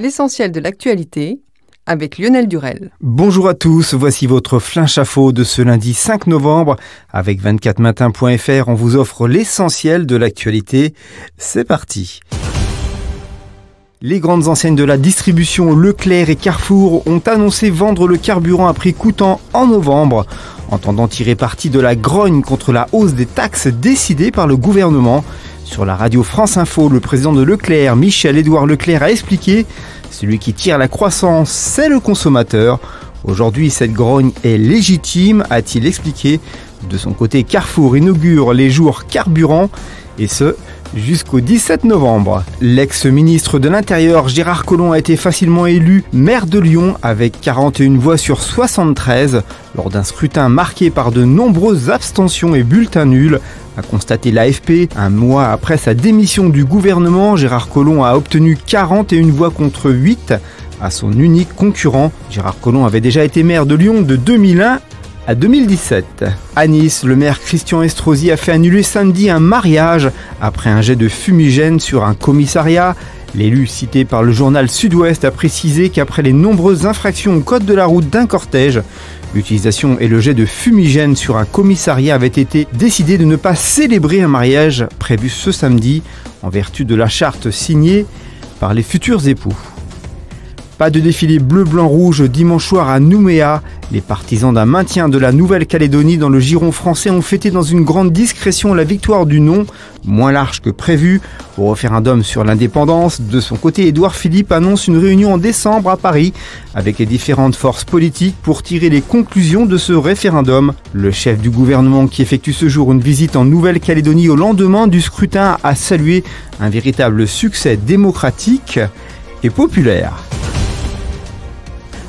L'essentiel de l'actualité avec Lionel Durel. Bonjour à tous, voici votre flash info de ce lundi 5 novembre. Avec 24matin.fr, on vous offre l'essentiel de l'actualité. C'est parti. Les grandes enseignes de la distribution Leclerc et Carrefour ont annoncé vendre le carburant à prix coûtant en novembre, entendant tirer parti de la grogne contre la hausse des taxes décidée par le gouvernement. Sur la radio France Info, le président de Leclerc, Michel-Édouard Leclerc, a expliqué « Celui qui tire la croissance, c'est le consommateur. Aujourd'hui, cette grogne est légitime », a-t-il expliqué. De son côté, Carrefour inaugure les jours carburant, et ce, jusqu'au 17 novembre. L'ex-ministre de l'Intérieur Gérard Collomb a été facilement élu maire de Lyon avec 41 voix sur 73 lors d'un scrutin marqué par de nombreuses abstentions et bulletins nuls, a constaté l'AFP. Un mois après sa démission du gouvernement, Gérard Collomb a obtenu 41 voix contre 8 à son unique concurrent. Gérard Collomb avait déjà été maire de Lyon de 2001 à 2017. À Nice, le maire Christian Estrosi a fait annuler samedi un mariage après un jet de fumigène sur un commissariat. L'élu cité par le journal Sud-Ouest a précisé qu'après les nombreuses infractions au code de la route d'un cortège, l'utilisation et le jet de fumigène sur un commissariat avaient été décidés de ne pas célébrer un mariage prévu ce samedi en vertu de la charte signée par les futurs époux. Pas de défilé bleu-blanc-rouge dimanche soir à Nouméa. Les partisans d'un maintien de la Nouvelle-Calédonie dans le giron français ont fêté dans une grande discrétion la victoire du non, moins large que prévu, au référendum sur l'indépendance. De son côté, Édouard Philippe annonce une réunion en décembre à Paris avec les différentes forces politiques pour tirer les conclusions de ce référendum. Le chef du gouvernement qui effectue ce jour une visite en Nouvelle-Calédonie au lendemain du scrutin a salué un véritable succès démocratique et populaire.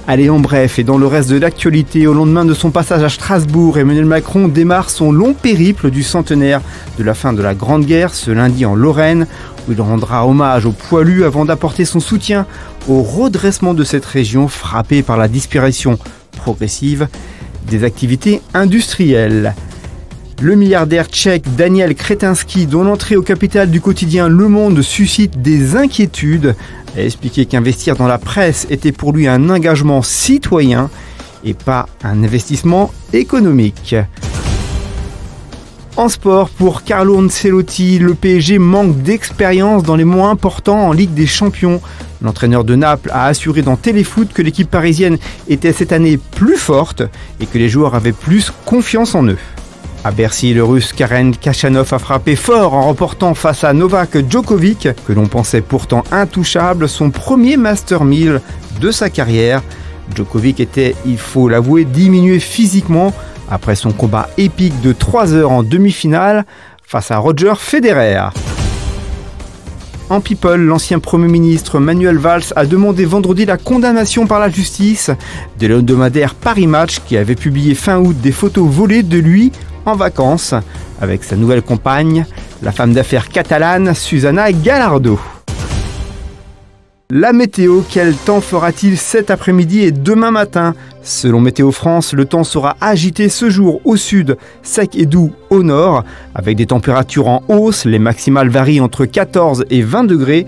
Allez, en bref, et dans le reste de l'actualité, au lendemain de son passage à Strasbourg, Emmanuel Macron démarre son long périple du centenaire de la fin de la Grande Guerre ce lundi en Lorraine, où il rendra hommage aux poilus avant d'apporter son soutien au redressement de cette région frappée par la disparition progressive des activités industrielles. Le milliardaire tchèque Daniel Kretinsky, dont l'entrée au capital du quotidien Le Monde suscite des inquiétudes, a expliqué qu'investir dans la presse était pour lui un engagement citoyen et pas un investissement économique. En sport, pour Carlo Ancelotti, le PSG manque d'expérience dans les moments importants en Ligue des Champions. L'entraîneur de Naples a assuré dans Téléfoot que l'équipe parisienne était cette année plus forte et que les joueurs avaient plus confiance en eux. À Bercy, le russe Karen Khachanov a frappé fort en remportant face à Novak Djokovic, que l'on pensait pourtant intouchable, son premier Master 1000 de sa carrière. Djokovic était, il faut l'avouer, diminué physiquement après son combat épique de 3 heures en demi-finale face à Roger Federer. En People, l'ancien Premier ministre Manuel Valls a demandé vendredi la condamnation par la justice de l'hebdomadaire Paris Match qui avait publié fin août des photos volées de lui en vacances avec sa nouvelle compagne, la femme d'affaires catalane Susana Gallardo. La météo, quel temps fera-t-il cet après-midi et demain matin? Selon Météo France, le temps sera agité ce jour au sud, sec et doux au nord, avec des températures en hausse, les maximales varient entre 14 et 20 degrés.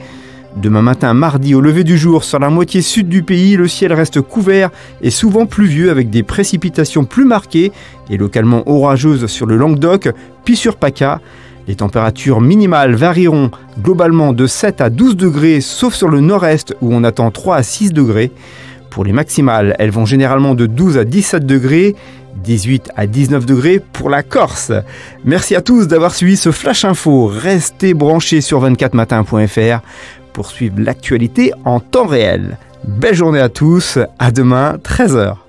Demain matin, mardi, au lever du jour, sur la moitié sud du pays, le ciel reste couvert et souvent pluvieux avec des précipitations plus marquées et localement orageuses sur le Languedoc, puis sur PACA. Les températures minimales varieront globalement de 7 à 12 degrés, sauf sur le nord-est où on attend 3 à 6 degrés. Pour les maximales, elles vont généralement de 12 à 17 degrés, 18 à 19 degrés pour la Corse. Merci à tous d'avoir suivi ce Flash Info. Restez branchés sur 24matin.fr pour suivre l'actualité en temps réel. Belle journée à tous, à demain, 13h.